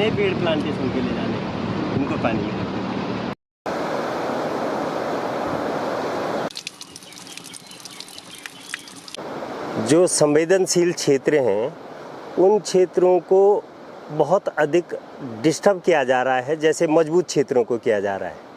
नए पेड़ प्लांटेशन के लिए जाने का, उनको पानी मिले। जो संवेदनशील क्षेत्र हैं उन क्षेत्रों को बहुत अधिक डिस्टर्ब किया जा रहा है, जैसे मजबूत क्षेत्रों को किया जा रहा है।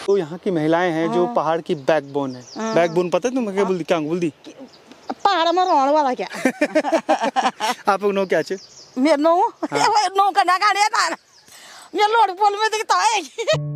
तो यहाँ की महिलाएं हैं जो पहाड़ की बैकबोन है। बैकबोन पता है तुम्हें क्या बोलती, क्या बोलती? पहाड़ में रहने वाला क्या? आप लोग नो क्या चे? मेरे नो नो करना गाड़ी है ना, मेरे लोड पोल में दिखता है।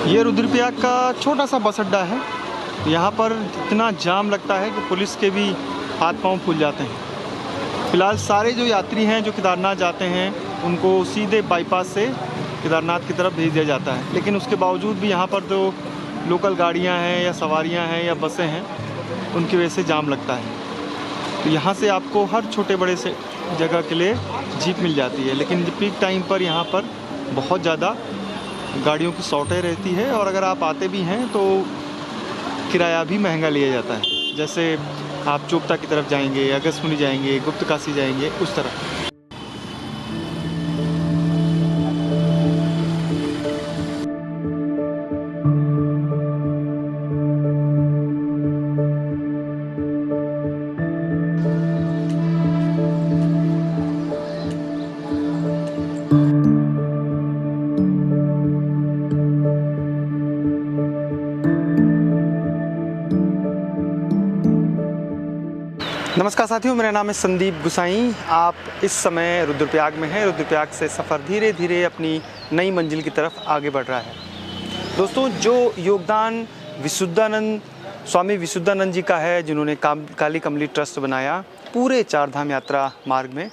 ये रुद्रप्रयाग का छोटा सा बस अड्डा है। यहाँ पर इतना जाम लगता है कि पुलिस के भी हाथ पांव फूल जाते हैं। फिलहाल सारे जो यात्री हैं जो केदारनाथ जाते हैं उनको सीधे बाईपास से केदारनाथ की तरफ भेज दिया जाता है, लेकिन उसके बावजूद भी यहाँ पर जो लोकल गाड़ियाँ हैं या सवारियाँ हैं या बसें हैं उनकी वजह से जाम लगता है। तो यहाँ से आपको हर छोटे बड़े से जगह के लिए जीप मिल जाती है, लेकिन पीक टाइम पर यहाँ पर बहुत ज़्यादा गाड़ियों की शॉर्टेज रहती है और अगर आप आते भी हैं तो किराया भी महंगा लिया जाता है। जैसे आप चोपता की तरफ जाएंगे, अगस्त्यमुनि जाएंगे, गुप्तकाशी जाएंगे, उस तरह। नमस्कार साथियों, मेरा नाम है संदीप गुसाई। आप इस समय रुद्रप्रयाग में हैं। रुद्रप्रयाग से सफ़र धीरे धीरे अपनी नई मंजिल की तरफ आगे बढ़ रहा है। दोस्तों, जो योगदान विशुद्धानंद स्वामी विशुद्धानंद जी का है, जिन्होंने काली कमली ट्रस्ट बनाया पूरे चारधाम यात्रा मार्ग में,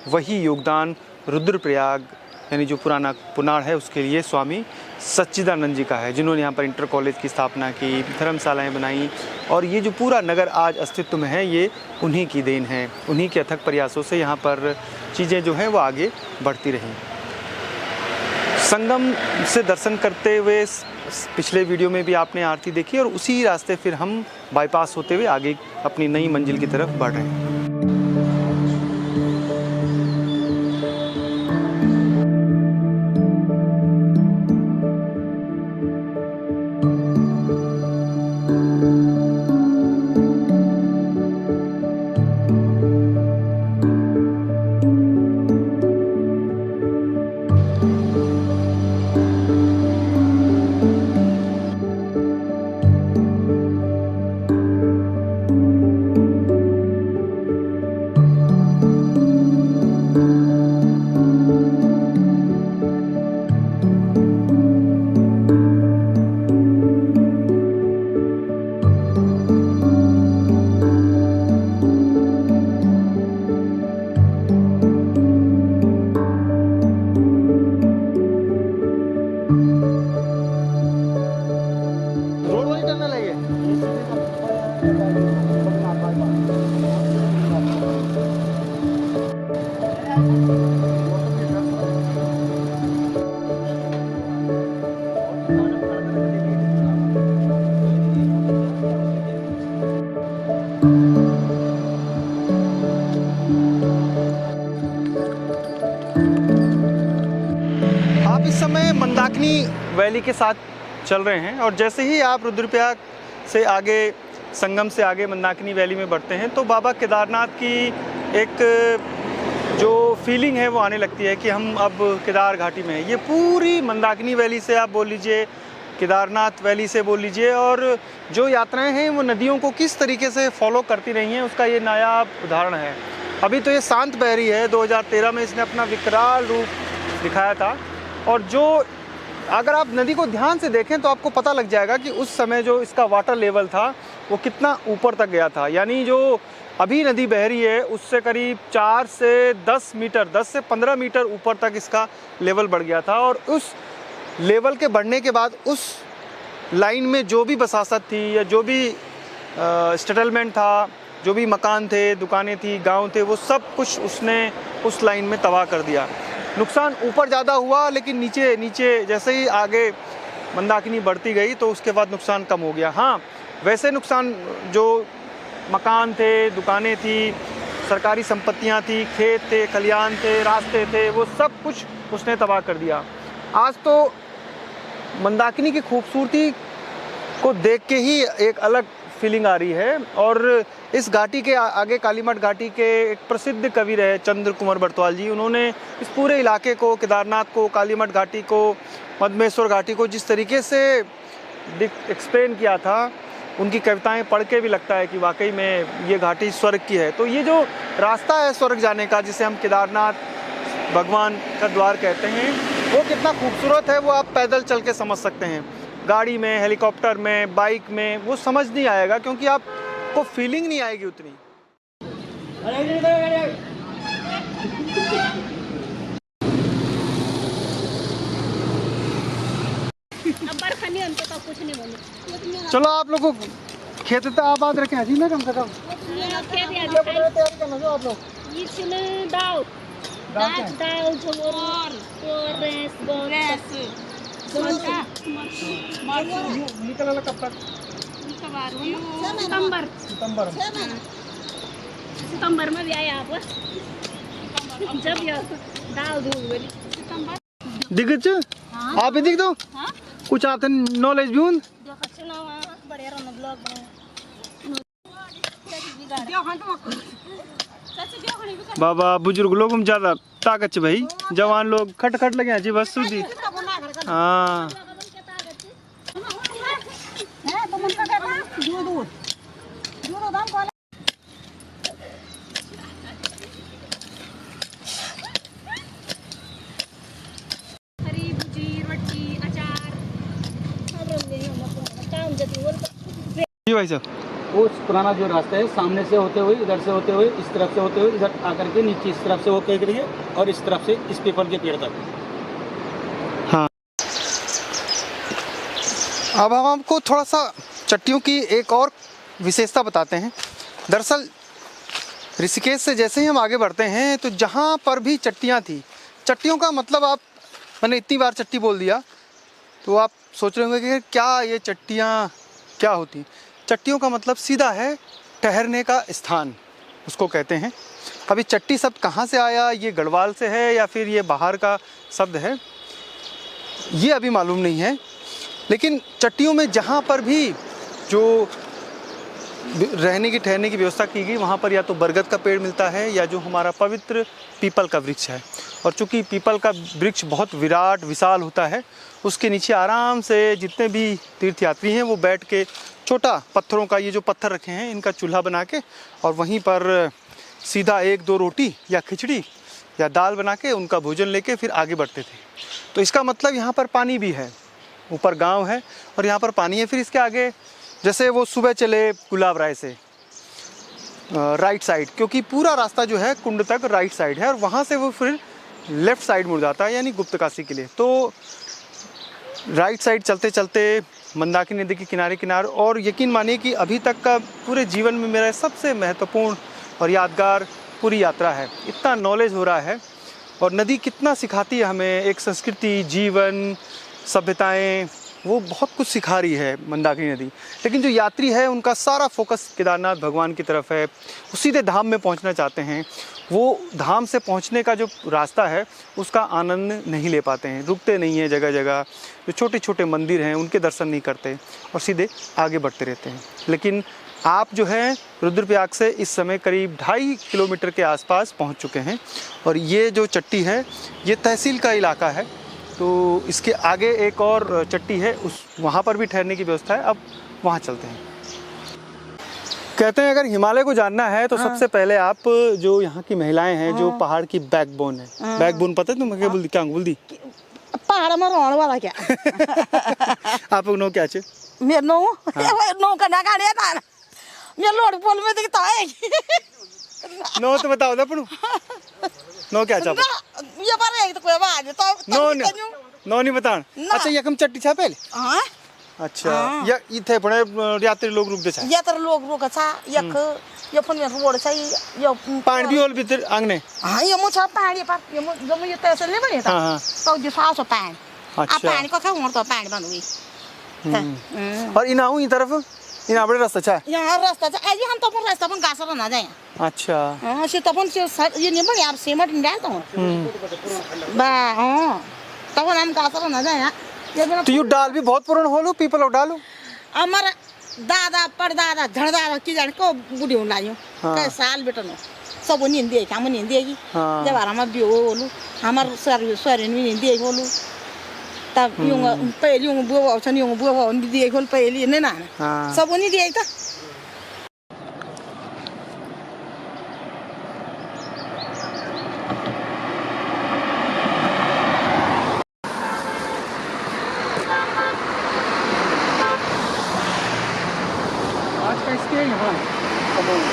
वही योगदान रुद्रप्रयाग यानी जो पुराना पुनाड़ है उसके लिए स्वामी सच्चिदानंद जी का है, जिन्होंने यहाँ पर इंटर कॉलेज की स्थापना की, धर्मशालाएं बनाई और ये जो पूरा नगर आज अस्तित्व में है ये उन्हीं की देन है। उन्हीं के अथक प्रयासों से यहाँ पर चीज़ें जो हैं वो आगे बढ़ती रहीं। संगम से दर्शन करते हुए पिछले वीडियो में भी आपने आरती देखी और उसी रास्ते फिर हम बाईपास होते हुए आगे अपनी नई मंजिल की तरफ बढ़ रहे हैं। आप इस समय मंदाकिनी वैली के साथ चल रहे हैं और जैसे ही आप रुद्रप्रयाग से आगे, संगम से आगे मंदाकिनी वैली में बढ़ते हैं तो बाबा केदारनाथ की एक जो फीलिंग है वो आने लगती है कि हम अब केदार घाटी में हैं। ये पूरी मंदाकिनी वैली से आप बोल लीजिए, केदारनाथ वैली से बोल लीजिए, और जो यात्राएं हैं वो नदियों को किस तरीके से फॉलो करती रही हैं उसका ये नायाब उदाहरण है। अभी तो ये शांत बह रही है, 2013 में इसने अपना विकराल रूप दिखाया था और जो अगर आप नदी को ध्यान से देखें तो आपको पता लग जाएगा कि उस समय जो इसका वाटर लेवल था वो कितना ऊपर तक गया था। यानी जो अभी नदी बह रही है उससे करीब 4 से 10 मीटर, 10 से 15 मीटर ऊपर तक इसका लेवल बढ़ गया था। और उस लेवल के बढ़ने के बाद उस लाइन में जो भी बसासत थी या जो भी सेटलमेंट था, जो भी मकान थे, दुकानें थी, गांव थे, वो सब कुछ उसने उस लाइन में तबाह कर दिया। नुकसान ऊपर ज़्यादा हुआ, लेकिन नीचे नीचे जैसे ही आगे मंदाकिनी बढ़ती गई तो उसके बाद नुकसान कम हो गया। हाँ, वैसे नुकसान जो मकान थे, दुकानें थी, सरकारी संपत्तियां थी, खेत थे, खलियान थे, रास्ते थे, वो सब कुछ उसने तबाह कर दिया। आज तो मंदाकिनी की खूबसूरती को देख के ही एक अलग फीलिंग आ रही है। और इस घाटी के आगे, कालीमठ घाटी के एक प्रसिद्ध कवि रहे चंद्र कुमार बरतवाल जी, उन्होंने इस पूरे इलाके को, केदारनाथ को, कालीमठ घाटी को, मधमेश्वर घाटी को जिस तरीके से एक्सप्लेन किया था, उनकी कविताएं पढ़ के भी लगता है कि वाकई में ये घाटी स्वर्ग की है। तो ये जो रास्ता है स्वर्ग जाने का, जिसे हम केदारनाथ भगवान का द्वार कहते हैं, वो कितना खूबसूरत है वो आप पैदल चल के समझ सकते हैं। गाड़ी में, हेलीकॉप्टर में, बाइक में वो समझ नहीं आएगा, क्योंकि आपको फीलिंग नहीं आएगी उतनी। कुछ नहीं बोले। चलो आप लोगों को खेत तो आबाद रखे हैं ना, कम से कम तैयारी करना जो आप लोग दाल निकल कब तक? सितंबर में भी आए आप जब दाल दूध सितंबर दिख आप ही दिख दो कुछ आते नॉलेज भी हूँ बाबा बुजुर्ग लोग हम ज्यादा ताकत भाई, जवान लोग खट खट लगे जी बस सूझी। हाँ जी भाई साहब, वो पुराना जो रास्ता है सामने से होते हुए, इधर से होते हुए, इस तरफ से होते हुए, इधर आकर के नीचे इस तरफ से होकर के और इस तरफ से इस पीपल के पेड़ तक। हाँ, अब हम आपको थोड़ा सा चट्टियों की एक और विशेषता बताते हैं। दरअसल ऋषिकेश से जैसे ही हम आगे बढ़ते हैं तो जहाँ पर भी चट्टियाँ थी, चट्टियों का मतलब आप, मैंने इतनी बार चट्टी बोल दिया तो आप सोच रहे होंगे कि क्या ये चट्टियाँ क्या होती। चट्टियों का मतलब सीधा है ठहरने का स्थान, उसको कहते हैं। अभी चट्टी शब्द कहाँ से आया, ये गढ़वाल से है या फिर ये बाहर का शब्द है, ये अभी मालूम नहीं है। लेकिन चट्टियों में जहाँ पर भी जो रहने की ठहरने की व्यवस्था की गई, वहाँ पर या तो बरगद का पेड़ मिलता है या जो हमारा पवित्र पीपल का वृक्ष है। और चूँकि पीपल का वृक्ष बहुत विराट विशाल होता है, उसके नीचे आराम से जितने भी तीर्थयात्री हैं वो बैठ के छोटा पत्थरों का, ये जो पत्थर रखे हैं इनका चूल्हा बना के, और वहीं पर सीधा 1-2 रोटी या खिचड़ी या दाल बना के उनका भोजन लेके फिर आगे बढ़ते थे। तो इसका मतलब यहाँ पर पानी भी है, ऊपर गांव है और यहाँ पर पानी है। फिर इसके आगे जैसे वो सुबह चले गुलाब राय से राइट साइड, क्योंकि पूरा रास्ता जो है कुंड तक राइट साइड है, और वहाँ से वो फिर लेफ़्ट साइड मुड़ जाता है, यानी गुप्तकाशी के लिए। तो राइट साइड चलते चलते मंदाकिनी नदी के किनारे किनारे, और यकीन मानिए कि अभी तक का पूरे जीवन में मेरा सबसे महत्वपूर्ण और यादगार पूरी यात्रा है। इतना नॉलेज हो रहा है, और नदी कितना सिखाती है हमें, एक संस्कृति, जीवन, सभ्यताएं, वो बहुत कुछ सिखा रही है मंदाकिनी नदी। लेकिन जो यात्री है उनका सारा फोकस केदारनाथ भगवान की तरफ है, वो सीधे धाम में पहुंचना चाहते हैं। वो धाम से पहुंचने का जो रास्ता है उसका आनंद नहीं ले पाते हैं, रुकते नहीं हैं जगह जगह, जो छोटे छोटे मंदिर हैं उनके दर्शन नहीं करते और सीधे आगे बढ़ते रहते हैं। लेकिन आप जो है रुद्रप्रयाग से इस समय करीब 2.5 किलोमीटर के आसपास पहुंच चुके हैं, और ये जो चट्टी है ये तहसील का इलाका है। तो इसके आगे एक और चट्टी है, उस वहाँ पर भी ठहरने की व्यवस्था है। अब वहाँ चलते हैं। कहते हैं अगर हिमालय को जानना है तो सबसे पहले आप जो यहाँ की महिलाएं हैं, जो पहाड़ की बैकबोन है, बैकबोन पता है तुम्हें क्या बोल दी? पहाड़ में रोण वाला क्या आप नो क्या चे मेरे नो का ना गाड़ी था मैं लोड पोल में दिखता है नो तो बताओ ना पड़ू नो क्या चाप ये बार एक तो कोई बात तो नो नो नहीं बतान अच्छा यकम चट्टी छा पहले हां अच्छा या इथे पड़े यात्री लोग रुक दे छा या तर लोग रुक छा यक ये फोन में रोड छा ये पानी भी होल भीतर आंगने हां ये मो छा पानी पर ये मो जब ये तैसे ले बने था तो जो साफ पानी अच्छा पानी को खाऊं तो पानी बन गई और इनाऊ ई तरफ इना बड़े रास्ता छा यहाँ रास्ता छा आज हम तो अपन रास्ता पर गासर ना जाए अच्छा हां से तपन से ये नहीं बने यार सीमेंट डाल तो बा हां तब हम गासर ना जाए तो यू डाल भी बहुत पुराना होलो पीपल और डालो हमारा दादा परदादा झड़दादा की जाने को बुढ़ी हो लायो कई साल बेटा नो सब नींद हम नींद जब हमारा बियो बोलू हमार सर नींद बोलू तब यूं पहले यूं बुआ छन यूं बुआ नींद खोल पहले ने ना सब नींद था आज का स्टे यहाँ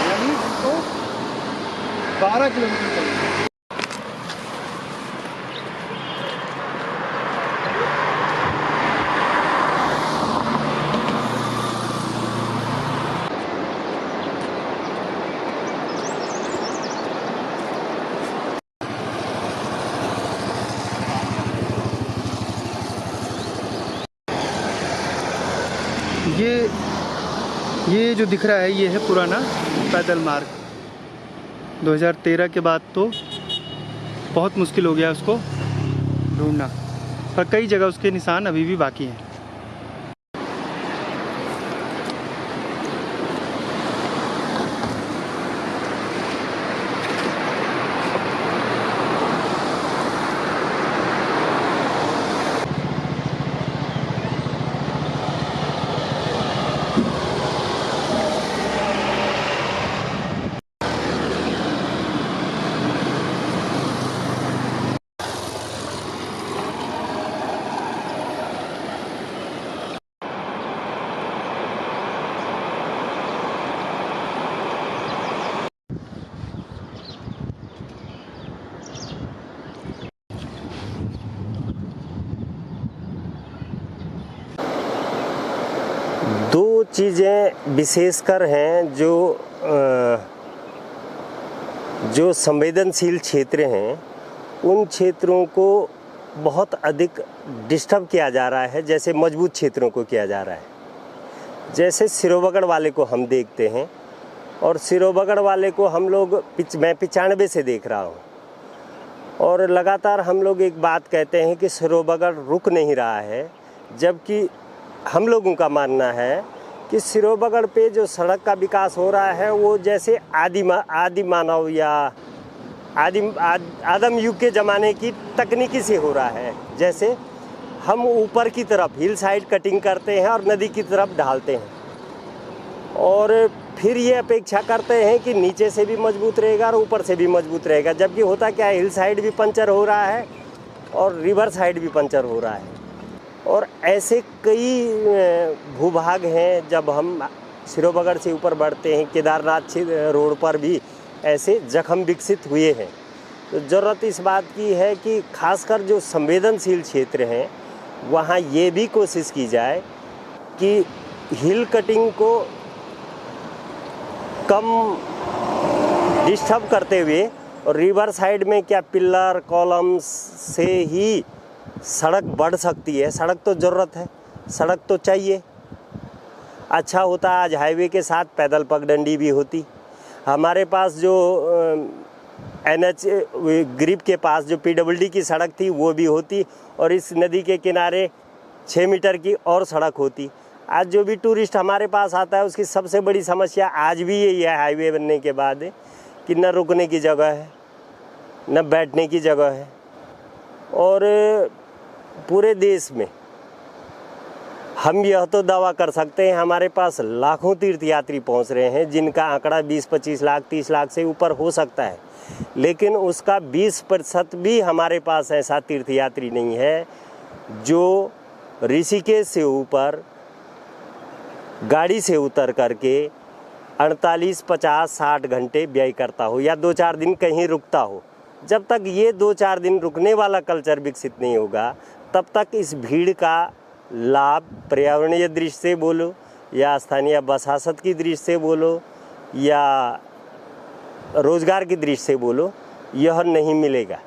यानी तो 12 किलोमीटर चलेगा ये जो दिख रहा है ये है पुराना पैदल मार्ग 2013 के बाद तो बहुत मुश्किल हो गया उसको ढूंढना पर कई जगह उसके निशान अभी भी बाकी हैं। दो चीज़ें विशेषकर हैं जो संवेदनशील क्षेत्र हैं उन क्षेत्रों को बहुत अधिक डिस्टर्ब किया जा रहा है, जैसे मजबूत क्षेत्रों को किया जा रहा है। जैसे सिरोबगढ़ वाले को हम देखते हैं और सिरोबगढ़ वाले को हम लोग मैं 95 से देख रहा हूँ और लगातार हम लोग एक बात कहते हैं कि सिरोबगढ़ रुक नहीं रहा है, जबकि हम लोगों का मानना है कि सिरोबगढ़ पे जो सड़क का विकास हो रहा है वो जैसे आदि मानव या आदम युग के ज़माने की तकनीकी से हो रहा है। जैसे हम ऊपर की तरफ हिल साइड कटिंग करते हैं और नदी की तरफ ढालते हैं और फिर ये अपेक्षा करते हैं कि नीचे से भी मजबूत रहेगा और ऊपर से भी मजबूत रहेगा, जबकि होता क्या है, हिल साइड भी पंचर हो रहा है और रिवर साइड भी पंचर हो रहा है। और ऐसे कई भूभाग हैं, जब हम सिरोबगढ़ से ऊपर बढ़ते हैं केदारनाथ रोड पर भी ऐसे जख्म विकसित हुए हैं। तो ज़रूरत इस बात की है कि खासकर जो संवेदनशील क्षेत्र हैं वहाँ ये भी कोशिश की जाए कि हिल कटिंग को कम डिस्टर्ब करते हुए और रिवर साइड में क्या पिलर कॉलम्स से ही सड़क बढ़ सकती है। सड़क तो ज़रूरत है, सड़क तो चाहिए। अच्छा होता आज हाईवे के साथ पैदल पगडंडी भी होती। हमारे पास जो NH ग्रिप के पास जो PWD की सड़क थी वो भी होती और इस नदी के किनारे 6 मीटर की और सड़क होती। आज जो भी टूरिस्ट हमारे पास आता है उसकी सबसे बड़ी समस्या आज भी यही है हाईवे बनने के बाद कि न रुकने की जगह है न बैठने की जगह है। और पूरे देश में हम यह तो दावा कर सकते हैं हमारे पास लाखों तीर्थयात्री पहुंच रहे हैं, जिनका आंकड़ा 20-25 लाख 30 लाख से ऊपर हो सकता है, लेकिन उसका 20% भी हमारे पास ऐसा तीर्थयात्री नहीं है जो ऋषिकेश से ऊपर गाड़ी से उतर करके 48, 50, 60 घंटे व्यय करता हो या 2-4 दिन कहीं रुकता हो। जब तक ये 2-4 दिन रुकने वाला कल्चर विकसित नहीं होगा तब तक इस भीड़ का लाभ पर्यावरणीय दृष्टि से बोलो या स्थानीय बसाहत की दृष्टि से बोलो या रोजगार की दृष्टि से बोलो, यह नहीं मिलेगा।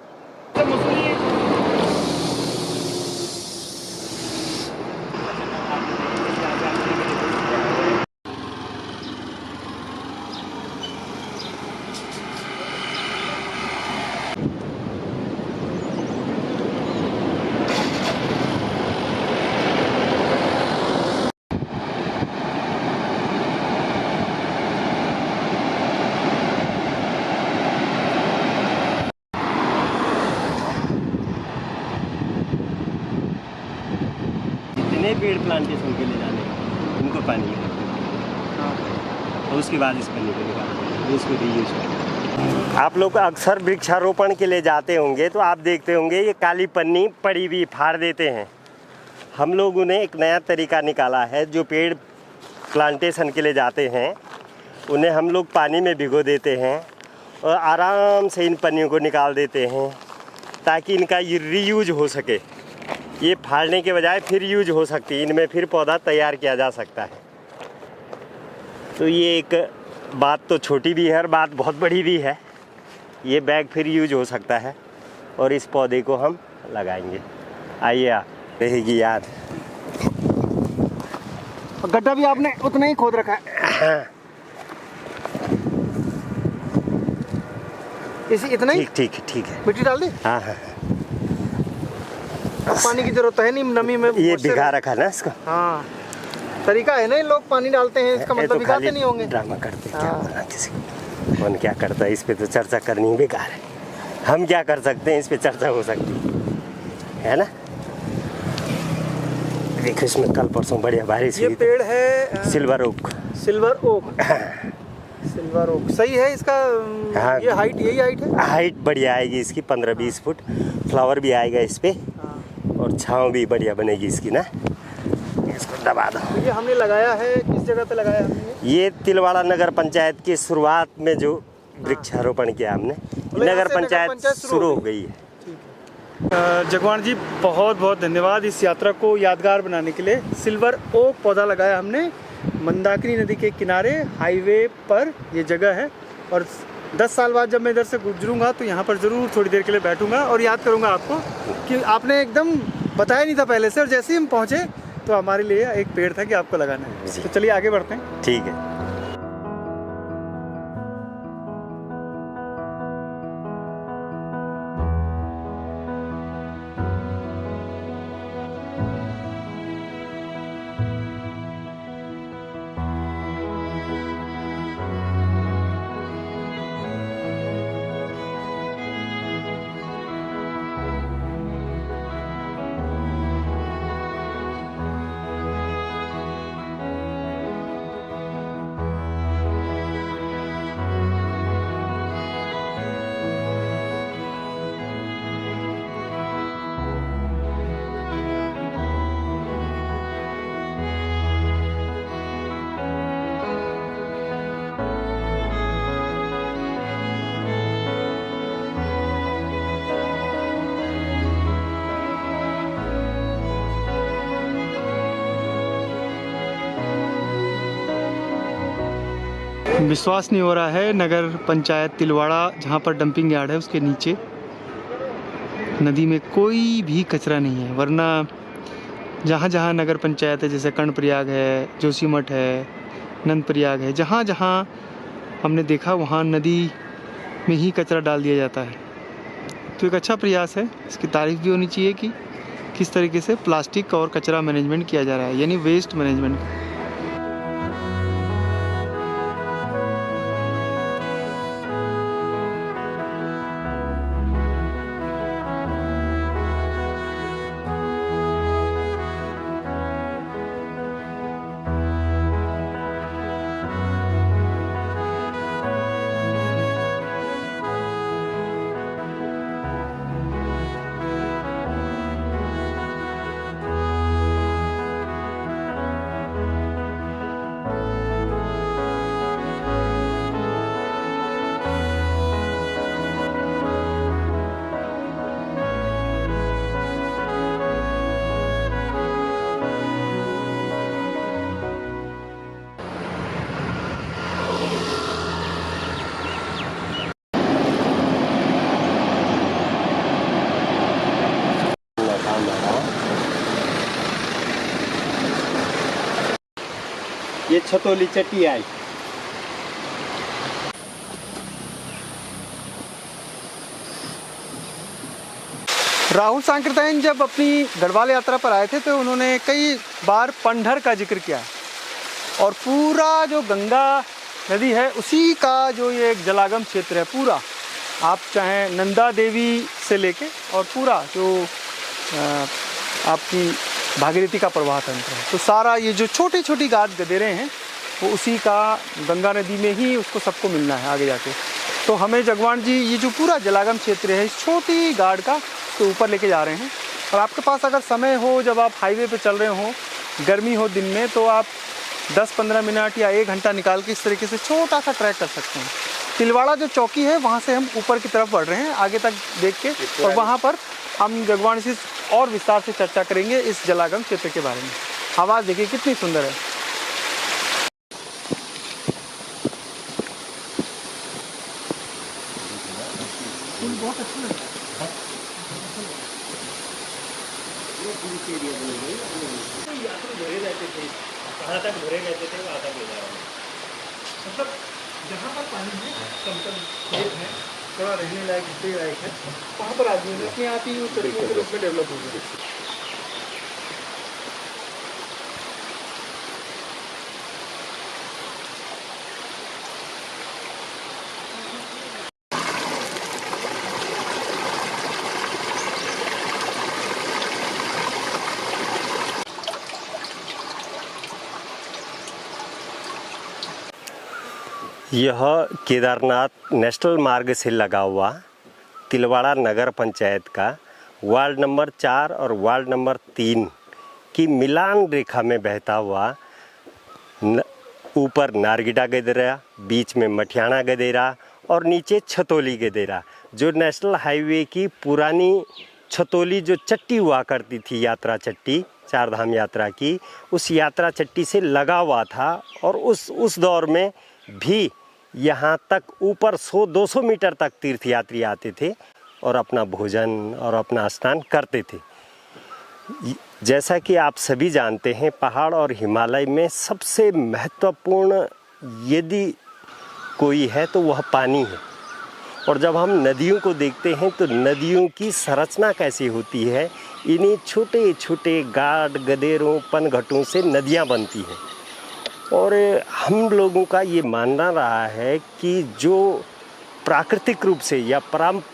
जितने पेड़ प्लांटेशन के लिए जाने उनको पानी मिलेगा और उसके बाद इस पर निकलेगा, इसको रीयूज करेंगे। आप लोग अक्सर वृक्षारोपण के लिए जाते होंगे तो आप देखते होंगे ये काली पन्नी पड़ी हुई फाड़ देते हैं। हम लोगों ने एक नया तरीका निकाला है, जो पेड़ प्लांटेशन के लिए जाते हैं उन्हें हम लोग पानी में भिगो देते हैं और आराम से इन पन्नियों को निकाल देते हैं ताकि इनका रीयूज हो सके। ये फाड़ने के बजाय फिर यूज हो सकती है, इनमें फिर पौधा तैयार किया जा सकता है। तो ये एक बात तो छोटी भी है और बात बहुत बड़ी भी है। ये बैग फिर यूज हो सकता है और इस पौधे को हम लगाएंगे। आइए, आप रहेगी याद। गड्ढा भी आपने उतना ही खोद रखा है? हाँ। इसी इतना ही? ठीक है। मिट्टी डाल दी? हाँ। पानी की जरूरत है नहीं, नमी में ये भिगा रखा ना इसको। हाँ, तरीका है ना, लोग पानी डालते हैं, इसका मतलब भिगाते नहीं होंगे। ड्रामा करते हैं, क्या बोलना किसी को, कौन क्या करता है, इस पे तो चर्चा करनी बेकार है। हम क्या कर सकते हैं, इस पे चर्चा हो सकती है ना। देखो इसमें कल परसों बढ़िया बारिश हुई। ये पेड़ है silver oak. Silver oak. Silver oak सही है इसका। हाँ, ये हाइट, यही हाइट है। हाइट बढ़िया आएगी इसकी 15-20 फुट। फ्लावर भी आएगा इस पे और छांव भी बढ़िया बनेगी इसकी ना। इसको दबा दो। ये हमने लगाया है, किस जगह पे लगाया हमने? ये तिलवाड़ा नगर पंचायत की शुरुआत में जो वृक्षारोपण किया हमने, नगर पंचायत शुरू हो गई है। जगवान जी, बहुत बहुत धन्यवाद इस यात्रा को यादगार बनाने के लिए। सिल्वर ओक पौधा लगाया हमने मंदाकिनी नदी के किनारे, हाईवे पर ये जगह है। और 10 साल बाद जब मैं इधर से गुजरूंगा तो यहाँ पर ज़रूर थोड़ी देर के लिए बैठूंगा और याद करूंगा आपको कि आपने एकदम बताया नहीं था पहले से, और जैसे ही हम पहुँचे तो हमारे लिए एक पेड़ था कि आपको लगाना है। तो चलिए आगे बढ़ते हैं। ठीक है। विश्वास नहीं हो रहा है, नगर पंचायत तिलवाड़ा जहाँ पर डंपिंग यार्ड है उसके नीचे नदी में कोई भी कचरा नहीं है। वरना जहाँ जहाँ नगर पंचायत है, जैसे कर्णप्रयाग है, जोशीमठ है, नंदप्रयाग है, जहाँ जहाँ हमने देखा वहाँ नदी में ही कचरा डाल दिया जाता है। तो एक अच्छा प्रयास है, इसकी तारीफ भी होनी चाहिए कि किस तरीके से प्लास्टिक और कचरा मैनेजमेंट किया जा रहा है, यानी वेस्ट मैनेजमेंट। ये छतौली चट्टी आई। राहुल सांकृत्यायन जब अपनी गढ़वाल यात्रा पर आए थे तो उन्होंने कई बार पंढर का जिक्र किया और पूरा जो गंगा नदी है उसी का जो ये एक जलागम क्षेत्र है पूरा, आप चाहें नंदा देवी से लेके और पूरा जो आपकी भागीरथी का प्रवाह तंत्र है, तो सारा ये जो छोटी छोटी गाद गदेरे हैं वो उसी का गंगा नदी में ही उसको सबको मिलना है आगे जाके। तो हमें जगवान जी ये जो पूरा जलागम क्षेत्र है इस छोटी गाड़ का तो ऊपर लेके जा रहे हैं। और आपके पास अगर समय हो, जब आप हाईवे पे चल रहे हो, गर्मी हो दिन में, तो आप 10-15 मिनट या 1 घंटा निकाल के इस तरीके से छोटा सा ट्रैक कर सकते हैं। तिलवाड़ा जो चौकी है वहाँ से हम ऊपर की तरफ बढ़ रहे हैं आगे तक देख के, और वहाँ पर हम जगवान से और विस्तार से चर्चा करेंगे इस जलागम क्षेत्र के बारे में। आवाज़ देखिए कितनी सुंदर है। बहुत अच्छा लगता है। भरे रहते थे, कहाँ तक भरे रहते थे वहाँ तक ले जा रहा हूँ। मतलब जहाँ पर पानी है, समतल खेत है, थोड़ा रहने लायक स्टे लायक है, वहाँ पर आदमी ने अपने आप ही उस तरीके से उसमें डेवलप हो गया। यह केदारनाथ नेशनल मार्ग से लगा हुआ तिलवाड़ा नगर पंचायत का वार्ड नंबर 4 और वार्ड नंबर 3 की मिलान रेखा में बहता हुआ ऊपर नारगिडा गदेरा, बीच में मठियाना गदेरा और नीचे छतौली गदेरा, जो नेशनल हाईवे की पुरानी छतौली जो चट्टी हुआ करती थी, यात्रा चट्टी, 4 धाम यात्रा की, उस यात्रा चट्टी से लगा हुआ था। और उस दौर में भी यहाँ तक ऊपर 100-200 मीटर तक तीर्थयात्री आते थे और अपना भोजन और अपना स्नान करते थे। जैसा कि आप सभी जानते हैं, पहाड़ और हिमालय में सबसे महत्वपूर्ण यदि कोई है तो वह पानी है। और जब हम नदियों को देखते हैं तो नदियों की संरचना कैसी होती है, इन्हीं छोटे छोटे गाड गदेरों पनघटों से नदियाँ बनती हैं। और हम लोगों का ये मानना रहा है कि जो प्राकृतिक रूप से या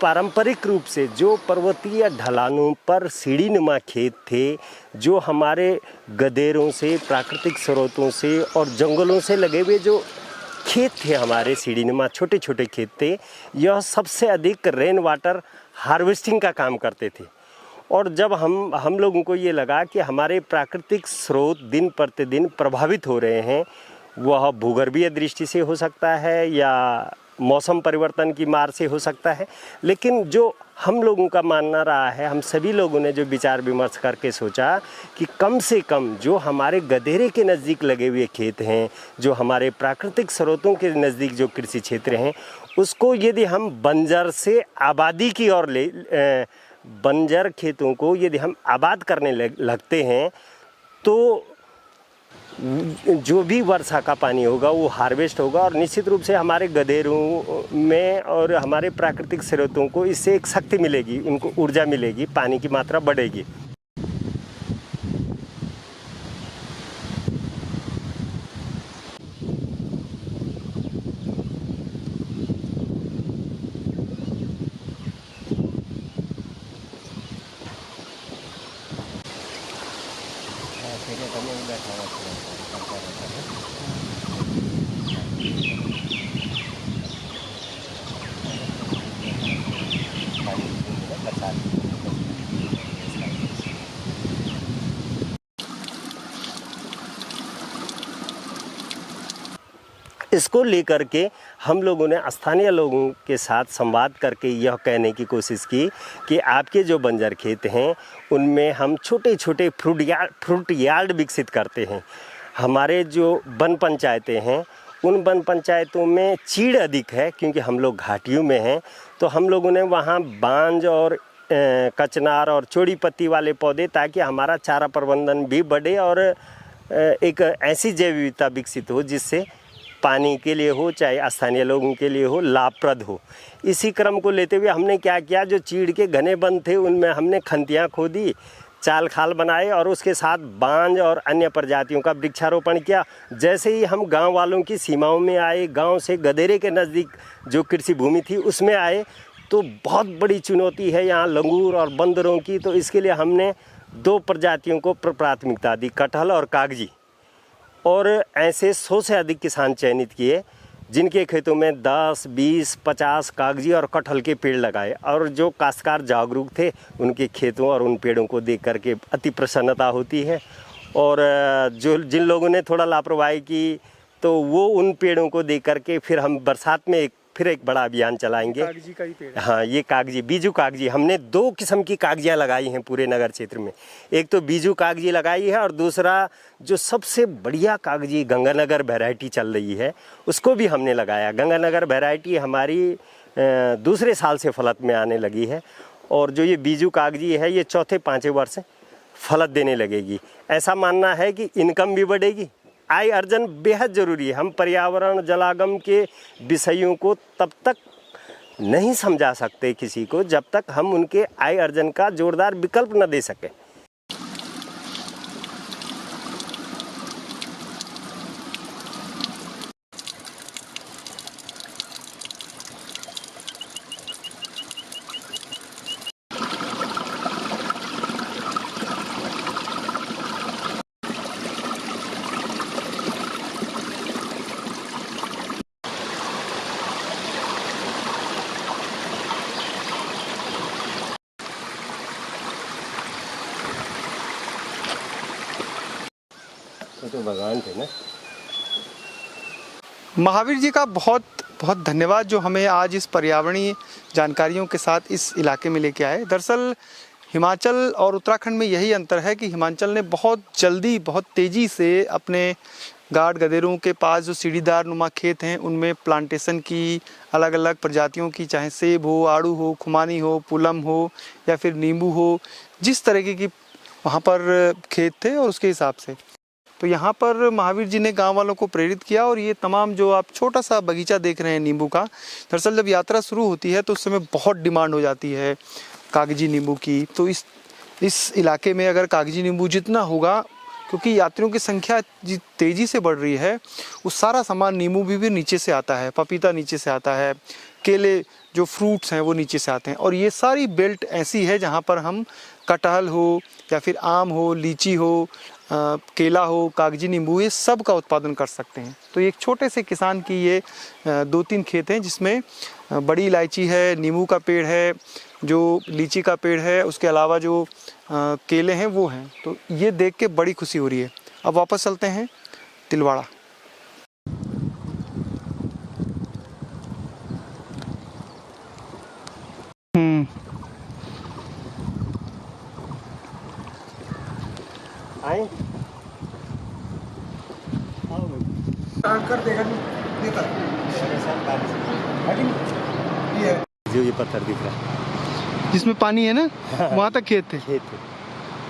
पारंपरिक रूप से जो पर्वतीय ढलानों पर सीढ़ीनुमा खेत थे, जो हमारे गदेरों से, प्राकृतिक स्रोतों से और जंगलों से लगे हुए जो खेत थे, हमारे सीढ़ीनुमा छोटे छोटे खेत थे, यह सबसे अधिक रेन वाटर हार्वेस्टिंग का काम करते थे। और जब हम लोगों को ये लगा कि हमारे प्राकृतिक स्रोत दिन प्रतिदिन प्रभावित हो रहे हैं, वह भूगर्भीय दृष्टि से हो सकता है या मौसम परिवर्तन की मार से हो सकता है, लेकिन जो हम लोगों का मानना रहा है, हम सभी लोगों ने जो विचार विमर्श करके सोचा कि कम से कम जो हमारे गदेरे के नज़दीक लगे हुए खेत हैं, जो हमारे प्राकृतिक स्रोतों के नज़दीक जो कृषि क्षेत्र हैं, उसको यदि हम बंजर से आबादी की ओर बंजर खेतों को यदि हम आबाद करने लगते हैं तो जो भी वर्षा का पानी होगा वो हार्वेस्ट होगा और निश्चित रूप से हमारे गदेरों में और हमारे प्राकृतिक स्रोतों को इससे एक शक्ति मिलेगी, उनको ऊर्जा मिलेगी, पानी की मात्रा बढ़ेगी। इसको लेकर के हम लोगों ने स्थानीय लोगों के साथ संवाद करके यह कहने की कोशिश की कि आपके जो बंजर खेत हैं उनमें हम छोटे छोटे फ्रूट यार्ड विकसित करते हैं। हमारे जो वन पंचायतें हैं उन वन पंचायतों में चीड़ अधिक है क्योंकि हम लोग घाटियों में हैं, तो हम लोगों ने वहाँ बांज और कचनार और चौड़ी पत्ती वाले पौधे, ताकि हमारा चारा प्रबंधन भी बढ़े और एक ऐसी जैव विविधता विकसित हो जिससे पानी के लिए हो चाहे स्थानीय लोगों के लिए हो लाभप्रद हो। इसी क्रम को लेते हुए हमने क्या किया, जो चीड़ के घने वन थे उनमें हमने खंतियाँ खोदी, चाल खाल बनाए और उसके साथ बांज और अन्य प्रजातियों का वृक्षारोपण किया। जैसे ही हम गांव वालों की सीमाओं में आए, गांव से गदेरे के नज़दीक जो कृषि भूमि थी उसमें आए, तो बहुत बड़ी चुनौती है यहाँ लंगूर और बंदरों की। तो इसके लिए हमने 2 प्रजातियों को प्राथमिकता दी, कटहल और कागजी। और ऐसे 100 से अधिक किसान चयनित किए जिनके खेतों में 10, 20, 50 कागजी और कटहल के पेड़ लगाए। और जो काश्तकार जागरूक थे उनके खेतों और उन पेड़ों को देख करके अति प्रसन्नता होती है। और जो जिन लोगों ने थोड़ा लापरवाही की तो वो उन पेड़ों को देख करके फिर हम बरसात में फिर एक बड़ा अभियान चलाएंगे। कागजी का ही पेड़ है। हाँ, ये कागजी बीजू कागजी, हमने 2 किस्म की कागजियाँ लगाई हैं पूरे नगर क्षेत्र में। एक तो बीजू कागजी लगाई है और दूसरा जो सबसे बढ़िया कागजी गंगानगर वैरायटी चल रही है उसको भी हमने लगाया। गंगानगर वैरायटी हमारी दूसरे साल से फलत में आने लगी है और जो ये बीजू कागजी है ये 4-5 वर्ष फलत देने लगेगी। ऐसा मानना है कि इनकम भी बढ़ेगी, आय अर्जन बेहद ज़रूरी है। हम पर्यावरण जलागम के विषयों को तब तक नहीं समझा सकते किसी को जब तक हम उनके आय अर्जन का जोरदार विकल्प न दे सकें। तो भगवान थे ना। महावीर जी का बहुत बहुत धन्यवाद जो हमें आज इस पर्यावरणीय जानकारियों के साथ इस इलाके में लेके आए। दरअसल हिमाचल और उत्तराखंड में यही अंतर है कि हिमाचल ने बहुत जल्दी बहुत तेज़ी से अपने गाड़ गदेरों के पास जो सीढ़ीदार नुमा खेत हैं उनमें प्लांटेशन की, अलग अलग प्रजातियों की, चाहे सेब हो, आड़ू हो, खुमानी हो, पुलम हो या फिर नींबू हो, जिस तरीके की वहाँ पर खेत थे और उसके हिसाब से तो यहाँ पर महावीर जी ने गांव वालों को प्रेरित किया। और ये तमाम जो आप छोटा सा बगीचा देख रहे हैं नींबू का, दरअसल जब यात्रा शुरू होती है तो उस समय बहुत डिमांड हो जाती है कागजी नींबू की। तो इस इलाके में अगर कागजी नींबू जितना होगा, क्योंकि यात्रियों की संख्या तेज़ी से बढ़ रही है, उस सारा सामान नींबू भी नीचे से आता है, पपीता नीचे से आता है, केले जो फ्रूट्स हैं वो नीचे से आते हैं। और ये सारी बेल्ट ऐसी है जहाँ पर हम कटहल हो या फिर आम हो, लीची हो, केला हो, कागजी नींबू, ये सब का उत्पादन कर सकते हैं। तो एक छोटे से किसान की ये 2-3 खेत हैं जिसमें बड़ी इलायची है, नींबू का पेड़ है, जो लीची का पेड़ है, उसके अलावा जो केले हैं वो हैं। तो ये देख के बड़ी खुशी हो रही है। अब वापस चलते हैं तिलवाड़ा। आए कर देगा जो ये पत्थर दिख रहा है जिसमें पानी है ना, वहाँ तक खेत थे। खेत है।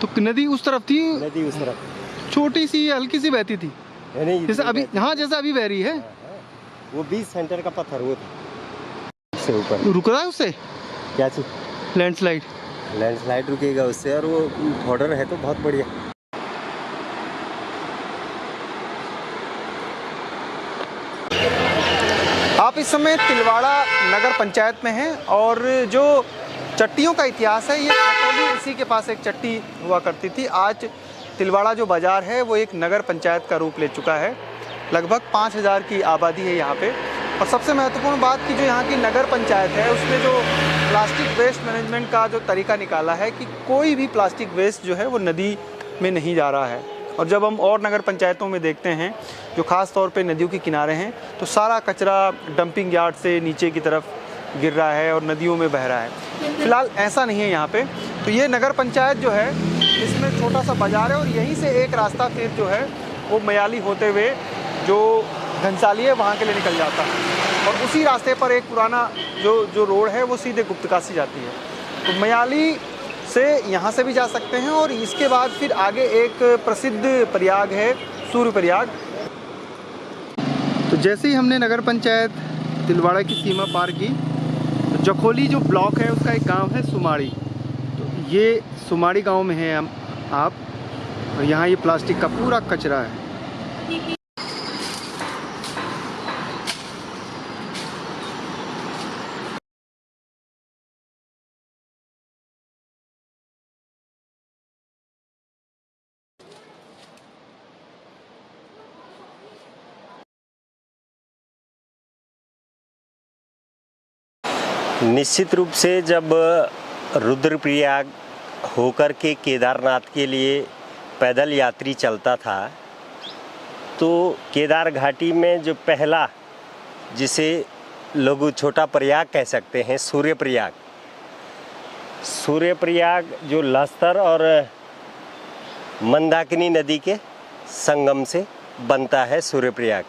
तो नदी उस तरफ थी, नदी उस तरफ छोटी सी हल्की सी बहती थी, जैसे अभी, हाँ जैसे अभी बह रही है। वो 20 सेंटर का पत्थर वो था, उससे ऊपर रुक रहा है उससे क्या चीज, लैंडस्लाइड रुकेगा उससे। और वो बॉर्डर है तो बहुत बढ़िया। आप इस समय तिलवाड़ा नगर पंचायत में हैं और जो चट्टियों का इतिहास है, ये खतौली, इसी के पास एक चट्टी हुआ करती थी। आज तिलवाड़ा जो बाज़ार है वो एक नगर पंचायत का रूप ले चुका है। लगभग 5000 की आबादी है यहाँ पे। और सबसे महत्वपूर्ण बात कि जो यहाँ की नगर पंचायत है उसने जो प्लास्टिक वेस्ट मैनेजमेंट का जो तरीका निकाला है कि कोई भी प्लास्टिक वेस्ट जो है वो नदी में नहीं जा रहा है। और जब हम और नगर पंचायतों में देखते हैं जो ख़ास तौर पे नदियों के किनारे हैं, तो सारा कचरा डंपिंग यार्ड से नीचे की तरफ गिर रहा है और नदियों में बह रहा है। फिलहाल ऐसा नहीं है यहाँ पे। तो ये नगर पंचायत जो है इसमें छोटा सा बाज़ार है और यहीं से एक रास्ता फिर जो है वो मयाली होते हुए जो घनसाली है वहाँ के लिए निकल जाता है। और उसी रास्ते पर एक पुराना जो रोड है वो सीधे गुप्तकाशी जाती है। तो मयाली से यहाँ से भी जा सकते हैं और इसके बाद फिर आगे एक प्रसिद्ध प्रयाग है सूर्यप्रयाग। तो जैसे ही हमने नगर पंचायत तिलवाड़ा की सीमा पार की तो जखोली जो ब्लॉक है उसका एक गांव है सुमाड़ी। तो ये सुमाड़ी गांव में हैं आप, और यहाँ ये प्लास्टिक का पूरा कचरा है। निश्चित रूप से जब रुद्रप्रयाग होकर के केदारनाथ के लिए पैदल यात्री चलता था तो केदार घाटी में जो पहला, जिसे लोग छोटा प्रयाग कह सकते हैं, सूर्यप्रयाग जो लस्तर और मंदाकिनी नदी के संगम से बनता है सूर्यप्रयाग,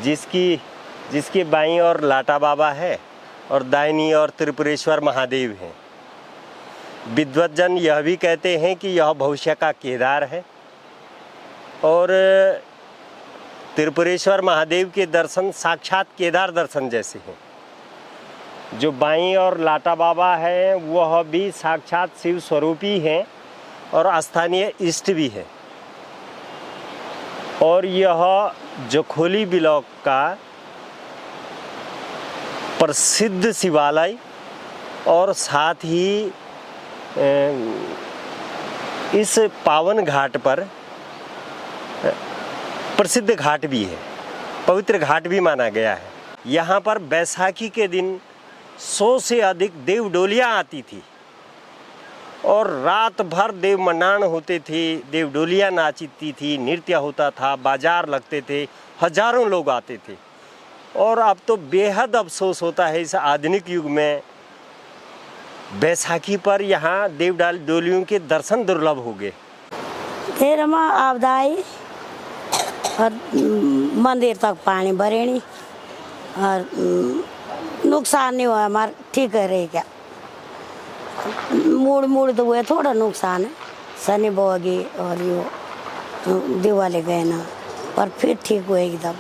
जिसके बाईं ओर लाटा बाबा है और दाहिनी ओर त्रिपुरेश्वर महादेव हैं। विद्वज्जन यह भी कहते हैं कि यह भविष्य का केदार है और त्रिपुरेश्वर महादेव के दर्शन साक्षात केदार दर्शन जैसे हैं। जो बाईं ओर लाटा बाबा है वह भी साक्षात शिव स्वरूपी हैं और स्थानीय इष्ट भी है। और यह जखोली ब्लॉक का प्रसिद्ध शिवालय और साथ ही इस पावन घाट पर प्रसिद्ध घाट भी है, पवित्र घाट भी माना गया है। यहाँ पर बैसाखी के दिन 100 से अधिक देव डोलियाँ आती थी और रात भर देव मंडाण होते थे, देव डोलियाँ नाचती थी, नृत्य होता था, बाजार लगते थे, हजारों लोग आते थे। और अब तो बेहद अफसोस होता है इस आधुनिक युग में बैसाखी पर यहाँ देव डोलियों के दर्शन दुर्लभ हो गए। फिर हम आपदा आई और मंदिर तक पानी भरेनी और नुकसान नहीं हुआ हमारा, ठीक है रही क्या। मूड तो हुए थोड़ा नुकसान है, शनि बोगी और यो दिवाली गए ना, पर फिर ठीक हुए एकदम।